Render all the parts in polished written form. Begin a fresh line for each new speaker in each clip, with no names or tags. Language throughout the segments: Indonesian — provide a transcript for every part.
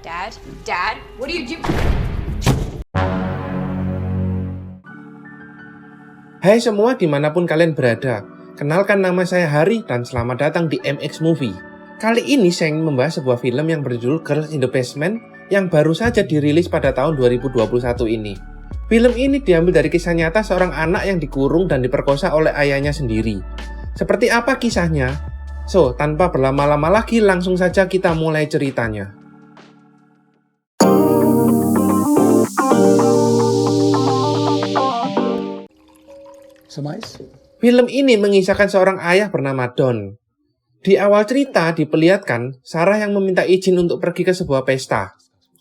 Dad? Dad? What are you doing?
Hai semua dimanapun kalian berada, kenalkan nama saya Hari dan selamat datang di MX Movie. Kali ini saya ingin membahas sebuah film yang berjudul Girls in the Basement yang baru saja dirilis pada tahun 2021 ini. Film ini diambil dari kisah nyata seorang anak yang dikurung dan diperkosa oleh ayahnya sendiri. Seperti apa kisahnya? So, tanpa berlama-lama lagi langsung saja kita mulai ceritanya. Film ini mengisahkan seorang ayah bernama Don. Di awal cerita diperlihatkan Sarah yang meminta izin untuk pergi ke sebuah pesta.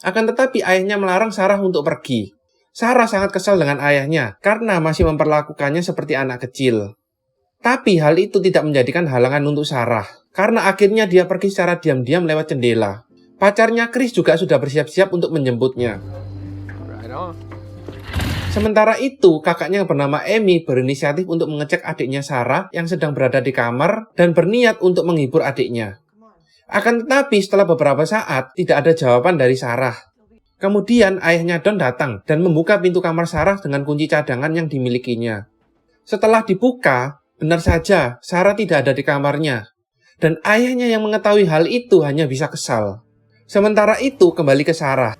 Akan tetapi ayahnya melarang Sarah untuk pergi. Sarah sangat kesal dengan ayahnya karena masih memperlakukannya seperti anak kecil. Tapi hal itu tidak menjadikan halangan untuk Sarah, karena akhirnya dia pergi secara diam-diam lewat jendela. Pacarnya Chris juga sudah bersiap-siap untuk menjemputnya. Sementara itu, kakaknya yang bernama Amy berinisiatif untuk mengecek adiknya Sarah yang sedang berada di kamar dan berniat untuk menghibur adiknya. Akan tetapi setelah beberapa saat, tidak ada jawaban dari Sarah. Kemudian ayahnya Don datang dan membuka pintu kamar Sarah dengan kunci cadangan yang dimilikinya. Setelah dibuka, benar saja Sarah tidak ada di kamarnya. Dan ayahnya yang mengetahui hal itu hanya bisa kesal. Sementara itu kembali ke Sarah.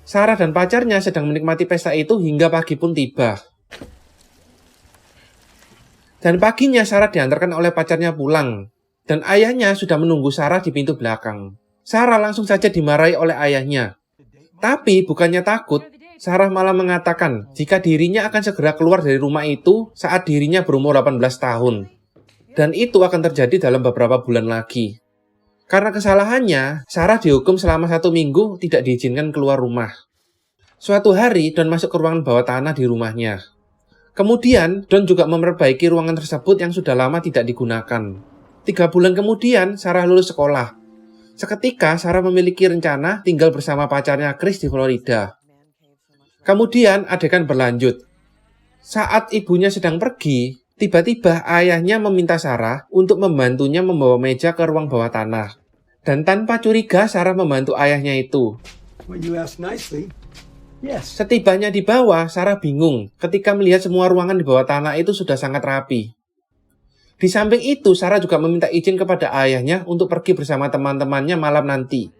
Sarah dan pacarnya sedang menikmati pesta itu hingga pagi pun tiba. Dan paginya Sarah diantarkan oleh pacarnya pulang. Dan ayahnya sudah menunggu Sarah di pintu belakang. Sarah langsung saja dimarahi oleh ayahnya. Tapi bukannya takut, Sarah malah mengatakan jika dirinya akan segera keluar dari rumah itu saat dirinya berumur 18 tahun. Dan itu akan terjadi dalam beberapa bulan lagi. Karena kesalahannya, Sarah dihukum selama 1 minggu tidak diizinkan keluar rumah. Suatu hari, Don masuk ke ruangan bawah tanah di rumahnya. Kemudian, Don juga memperbaiki ruangan tersebut yang sudah lama tidak digunakan. 3 bulan kemudian, Sarah lulus sekolah. Seketika, Sarah memiliki rencana tinggal bersama pacarnya Chris di Florida. Kemudian, adegan berlanjut. Saat ibunya sedang pergi, tiba-tiba ayahnya meminta Sarah untuk membantunya membawa meja ke ruang bawah tanah. Dan tanpa curiga, Sarah membantu ayahnya itu. Setibanya di bawah, Sarah bingung ketika melihat semua ruangan di bawah tanah itu sudah sangat rapi. Di samping itu, Sarah juga meminta izin kepada ayahnya untuk pergi bersama teman-temannya malam nanti.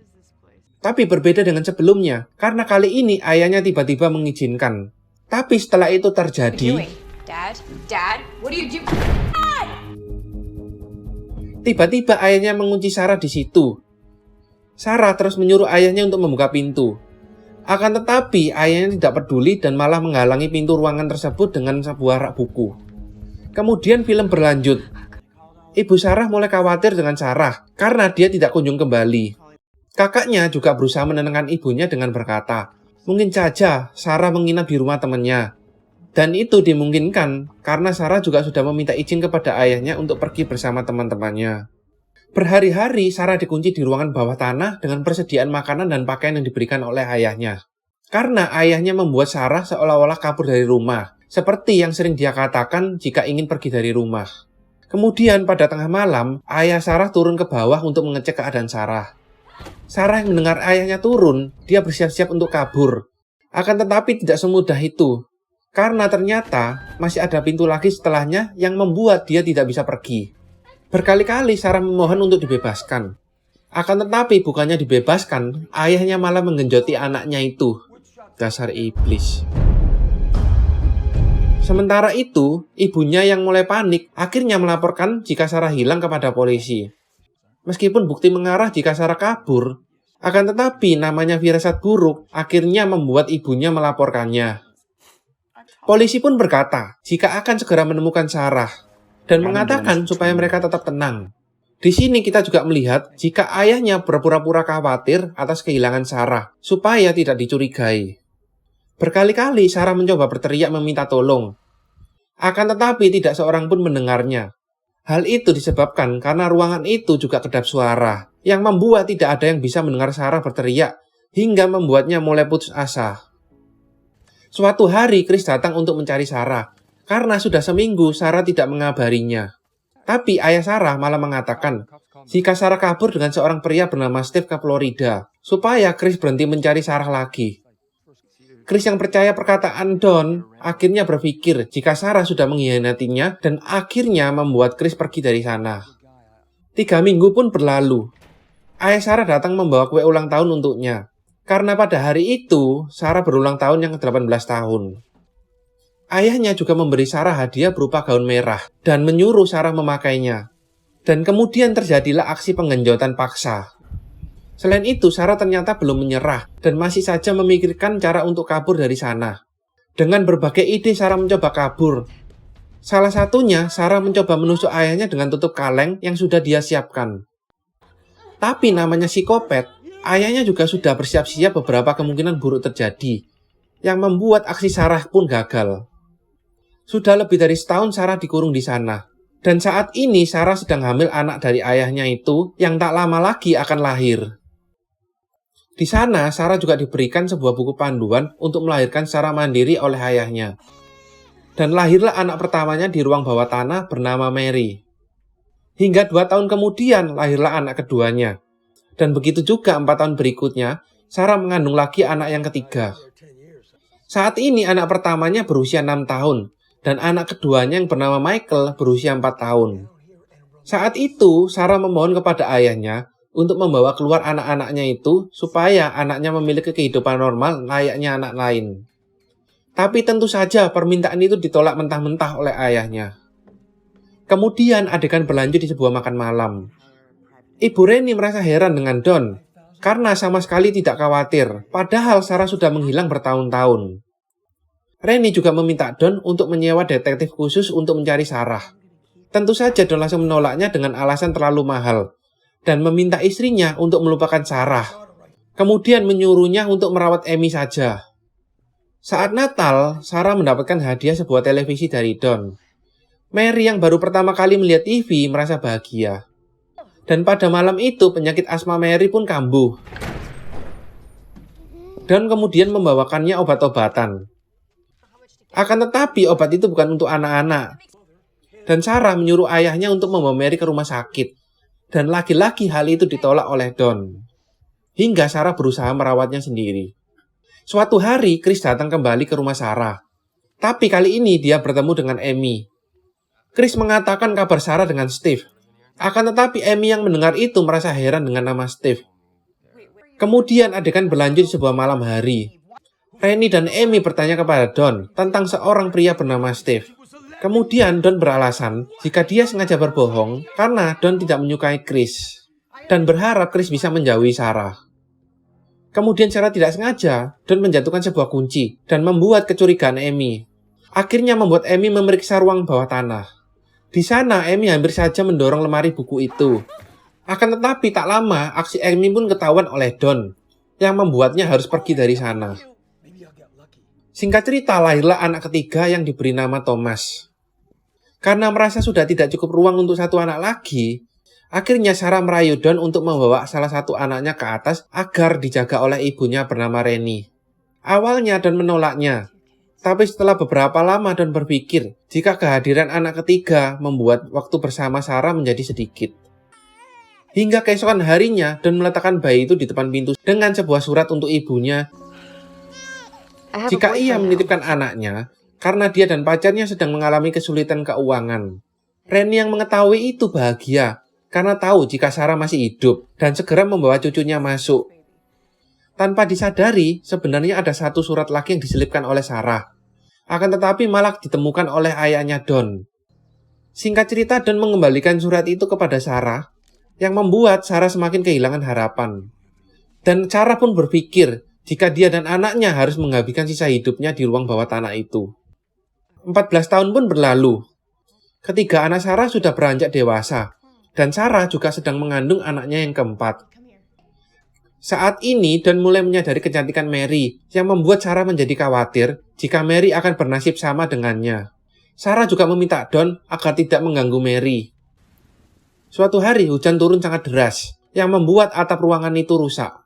Tapi berbeda dengan sebelumnya, karena kali ini ayahnya tiba-tiba mengizinkan. Tapi setelah itu terjadi,
Dad? Dad? What are you doing?
tiba-tiba ayahnya mengunci Sarah di situ. Sarah terus menyuruh ayahnya untuk membuka pintu. Akan tetapi, ayahnya tidak peduli dan malah menghalangi pintu ruangan tersebut dengan sebuah rak buku. Kemudian film berlanjut. Ibu Sarah mulai khawatir dengan Sarah karena dia tidak kunjung kembali. Kakaknya juga berusaha menenangkan ibunya dengan berkata, mungkin saja Sarah menginap di rumah temannya. Dan itu dimungkinkan karena Sarah juga sudah meminta izin kepada ayahnya untuk pergi bersama teman-temannya. Berhari-hari Sarah dikunci di ruangan bawah tanah dengan persediaan makanan dan pakaian yang diberikan oleh ayahnya. Karena ayahnya membuat Sarah seolah-olah kabur dari rumah, seperti yang sering dia katakan jika ingin pergi dari rumah. Kemudian pada tengah malam, ayah Sarah turun ke bawah untuk mengecek keadaan Sarah. Sarah yang mendengar ayahnya turun, dia bersiap-siap untuk kabur. Akan tetapi tidak semudah itu. Karena ternyata masih ada pintu lagi setelahnya yang membuat dia tidak bisa pergi. Berkali-kali Sarah memohon untuk dibebaskan. Akan tetapi bukannya dibebaskan, ayahnya malah menggenjoti anaknya itu. Dasar iblis. Sementara itu, ibunya yang mulai panik akhirnya melaporkan jika Sarah hilang kepada polisi. Meskipun bukti mengarah jika Sarah kabur, akan tetapi namanya firasat buruk akhirnya membuat ibunya melaporkannya. Polisi pun berkata jika akan segera menemukan Sarah dan mengatakan supaya mereka tetap tenang. Di sini kita juga melihat jika ayahnya berpura-pura khawatir atas kehilangan Sarah supaya tidak dicurigai. Berkali-kali Sarah mencoba berteriak meminta tolong. Akan tetapi tidak seorang pun mendengarnya. Hal itu disebabkan karena ruangan itu juga kedap suara yang membuat tidak ada yang bisa mendengar Sarah berteriak hingga membuatnya mulai putus asa. Suatu hari Chris datang untuk mencari Sarah, karena sudah seminggu Sarah tidak mengabarinya. Tapi ayah Sarah malah mengatakan jika Sarah kabur dengan seorang pria bernama Steve ke Florida, supaya Chris berhenti mencari Sarah lagi. Chris yang percaya perkataan Don akhirnya berpikir jika Sarah sudah mengkhianatinya dan akhirnya membuat Chris pergi dari sana. 3 minggu pun berlalu. Ayah Sarah datang membawa kue ulang tahun untuknya. Karena pada hari itu, Sarah berulang tahun yang ke-18 tahun. Ayahnya juga memberi Sarah hadiah berupa gaun merah dan menyuruh Sarah memakainya. Dan kemudian terjadilah aksi penggenjotan paksa. Selain itu, Sarah ternyata belum menyerah dan masih saja memikirkan cara untuk kabur dari sana. Dengan berbagai ide, Sarah mencoba kabur. Salah satunya, Sarah mencoba menusuk ayahnya dengan tutup kaleng yang sudah dia siapkan. Tapi namanya psikopat, ayahnya juga sudah bersiap-siap beberapa kemungkinan buruk terjadi, yang membuat aksi Sarah pun gagal. Sudah lebih dari setahun Sarah dikurung di sana. Dan saat ini Sarah sedang hamil anak dari ayahnya itu yang tak lama lagi akan lahir. Di sana Sarah juga diberikan sebuah buku panduan untuk melahirkan secara mandiri oleh ayahnya. Dan lahirlah anak pertamanya di ruang bawah tanah bernama Mary. Hingga 2 tahun kemudian lahirlah anak keduanya. Dan begitu juga 4 tahun berikutnya, Sarah mengandung lagi anak yang ketiga. Saat ini anak pertamanya berusia 6 tahun. Dan anak keduanya yang bernama Michael berusia 4 tahun. Saat itu, Sarah memohon kepada ayahnya untuk membawa keluar anak-anaknya itu supaya anaknya memiliki kehidupan normal layaknya anak lain. Tapi tentu saja permintaan itu ditolak mentah-mentah oleh ayahnya. Kemudian adegan berlanjut di sebuah makan malam. Ibu Rennie merasa heran dengan Don karena sama sekali tidak khawatir, padahal Sarah sudah menghilang bertahun-tahun. Rennie juga meminta Don untuk menyewa detektif khusus untuk mencari Sarah. Tentu saja Don langsung menolaknya dengan alasan terlalu mahal dan meminta istrinya untuk melupakan Sarah. Kemudian menyuruhnya untuk merawat Amy saja. Saat Natal, Sarah mendapatkan hadiah sebuah televisi dari Don. Mary yang baru pertama kali melihat TV merasa bahagia. Dan pada malam itu penyakit asma Mary pun kambuh. Don kemudian membawakannya obat-obatan. Akan tetapi obat itu bukan untuk anak-anak. Dan Sarah menyuruh ayahnya untuk membawa Mary ke rumah sakit. Dan lagi-lagi hal itu ditolak oleh Don. Hingga Sarah berusaha merawatnya sendiri. Suatu hari Chris datang kembali ke rumah Sarah. Tapi kali ini dia bertemu dengan Amy. Chris mengatakan kabar Sarah dengan Steve. Akan tetapi Amy yang mendengar itu merasa heran dengan nama Steve. Kemudian adegan berlanjut di sebuah malam hari. Rennie dan Amy bertanya kepada Don tentang seorang pria bernama Steve. Kemudian Don beralasan jika dia sengaja berbohong karena Don tidak menyukai Chris dan berharap Chris bisa menjauhi Sarah. Kemudian secara tidak sengaja, Don menjatuhkan sebuah kunci dan membuat kecurigaan Amy. Akhirnya membuat Amy memeriksa ruang bawah tanah. Di sana Amy hampir saja mendorong lemari buku itu. Akan tetapi tak lama aksi Amy pun ketahuan oleh Don yang membuatnya harus pergi dari sana. Singkat cerita, lahirlah anak ketiga yang diberi nama Thomas. Karena merasa sudah tidak cukup ruang untuk satu anak lagi, akhirnya Sarah merayu Don untuk membawa salah satu anaknya ke atas agar dijaga oleh ibunya bernama Rennie. Awalnya Don menolaknya, tapi setelah beberapa lama Don berpikir jika kehadiran anak ketiga membuat waktu bersama Sarah menjadi sedikit. Hingga keesokan harinya, Don meletakkan bayi itu di depan pintu dengan sebuah surat untuk ibunya. Jika ia menitipkan anaknya, karena dia dan pacarnya sedang mengalami kesulitan keuangan. Rennie yang mengetahui itu bahagia, karena tahu jika Sarah masih hidup dan segera membawa cucunya masuk. Tanpa disadari, sebenarnya ada satu surat lagi yang diselipkan oleh Sarah. Akan tetapi malah ditemukan oleh ayahnya Don. Singkat cerita, Don mengembalikan surat itu kepada Sarah, yang membuat Sarah semakin kehilangan harapan. Dan Sarah pun berpikir jika dia dan anaknya harus menghabiskan sisa hidupnya di ruang bawah tanah itu. 14 tahun pun berlalu. Ketiga anak Sarah sudah beranjak dewasa, dan Sarah juga sedang mengandung anaknya yang keempat. Saat ini Don mulai menyadari kecantikan Mary, yang membuat Sarah menjadi khawatir jika Mary akan bernasib sama dengannya. Sarah juga meminta Don agar tidak mengganggu Mary. Suatu hari hujan turun sangat deras, yang membuat atap ruangan itu rusak.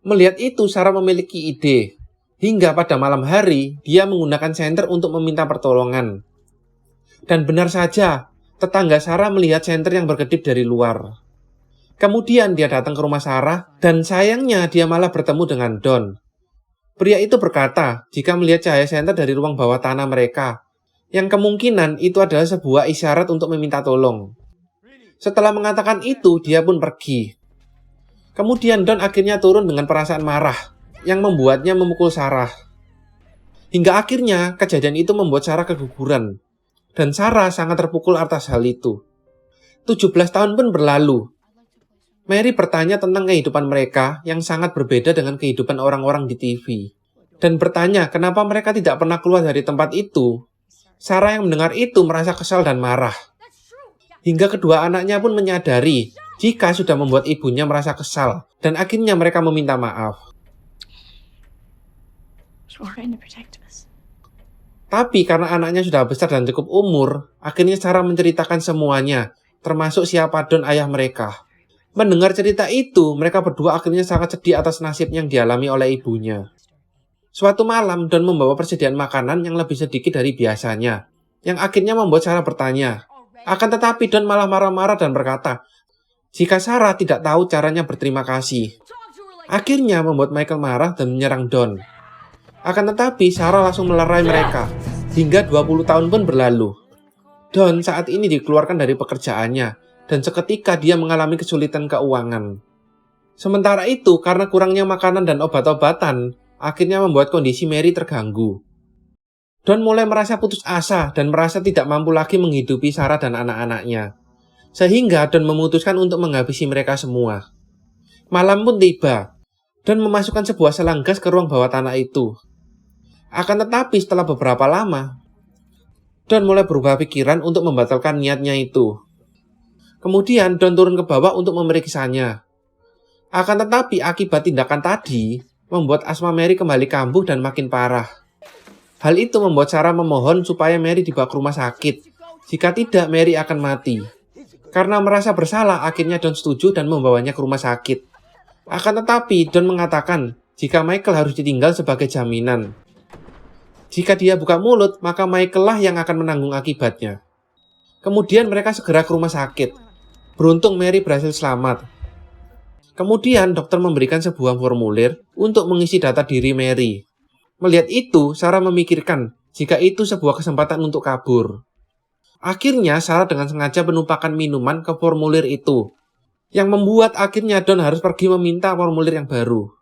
Melihat itu, Sarah memiliki ide. Hingga pada malam hari, dia menggunakan senter untuk meminta pertolongan. Dan benar saja, tetangga Sarah melihat Chandler yang berkedip dari luar. Kemudian dia datang ke rumah Sarah dan sayangnya dia malah bertemu dengan Don. Pria itu berkata jika melihat cahaya Chandler dari ruang bawah tanah mereka, yang kemungkinan itu adalah sebuah isyarat untuk meminta tolong. Setelah mengatakan itu, dia pun pergi. Kemudian Don akhirnya turun dengan perasaan marah, yang membuatnya memukul Sarah. Hingga akhirnya kejadian itu membuat Sarah keguguran, dan Sarah sangat terpukul atas hal itu. 17 tahun pun berlalu. Mary bertanya tentang kehidupan mereka yang sangat berbeda dengan kehidupan orang-orang di TV. Dan bertanya kenapa mereka tidak pernah keluar dari tempat itu. Sarah yang mendengar itu merasa kesal dan marah. Hingga kedua anaknya pun menyadari jika sudah membuat ibunya merasa kesal. Dan akhirnya mereka meminta maaf. Tapi karena anaknya sudah besar dan cukup umur, akhirnya Sarah menceritakan semuanya, termasuk siapa Don ayah mereka. Mendengar cerita itu, mereka berdua akhirnya sangat sedih atas nasib yang dialami oleh ibunya. Suatu malam, Don membawa persediaan makanan yang lebih sedikit dari biasanya, yang akhirnya membuat Sarah bertanya. Akan tetapi Don malah marah-marah dan berkata, jika Sarah tidak tahu caranya berterima kasih. Akhirnya membuat Michael marah dan menyerang Don. Akan tetapi Sarah langsung melerai mereka, hingga 20 tahun pun berlalu. Don saat ini dikeluarkan dari pekerjaannya, dan seketika dia mengalami kesulitan keuangan. Sementara itu, karena kurangnya makanan dan obat-obatan, akhirnya membuat kondisi Mary terganggu. Don mulai merasa putus asa dan merasa tidak mampu lagi menghidupi Sarah dan anak-anaknya. Sehingga Don memutuskan untuk menghabisi mereka semua. Malam pun tiba. Don memasukkan sebuah selang gas ke ruang bawah tanah itu. Akan tetapi setelah beberapa lama, Don mulai berubah pikiran untuk membatalkan niatnya itu. Kemudian Don turun ke bawah untuk memeriksanya. Akan tetapi akibat tindakan tadi, membuat asma Mary kembali kambuh dan makin parah. Hal itu membuat Sarah memohon supaya Mary dibawa ke rumah sakit. Jika tidak, Mary akan mati. Karena merasa bersalah, akhirnya Don setuju dan membawanya ke rumah sakit. Akan tetapi, Don mengatakan jika Michael harus ditinggal sebagai jaminan. Jika dia buka mulut, maka Michael lah yang akan menanggung akibatnya. Kemudian mereka segera ke rumah sakit. Beruntung Mary berhasil selamat. Kemudian dokter memberikan sebuah formulir untuk mengisi data diri Mary. Melihat itu, Sarah memikirkan jika itu sebuah kesempatan untuk kabur. Akhirnya Sarah dengan sengaja menumpahkan minuman ke formulir itu, yang membuat akhirnya Don harus pergi meminta formulir yang baru.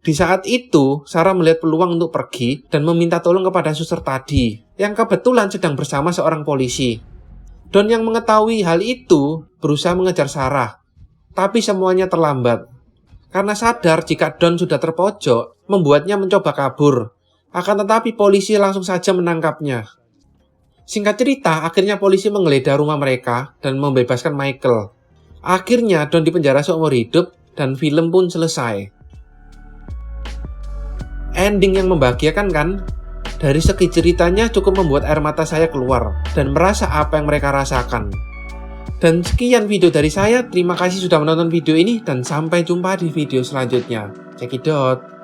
Di saat itu, Sarah melihat peluang untuk pergi dan meminta tolong kepada suster tadi, yang kebetulan sedang bersama seorang polisi. Don yang mengetahui hal itu berusaha mengejar Sarah, tapi semuanya terlambat. Karena sadar jika Don sudah terpojok, membuatnya mencoba kabur. Akan tetapi polisi langsung saja menangkapnya. Singkat cerita, akhirnya polisi menggeledah rumah mereka dan membebaskan Michael. Akhirnya Don dipenjara seumur hidup dan film pun selesai. Ending yang membahagiakan kan? Dari segi ceritanya cukup membuat air mata saya keluar dan merasa apa yang mereka rasakan. Dan sekian video dari saya, terima kasih sudah menonton video ini dan sampai jumpa di video selanjutnya. Cekidot.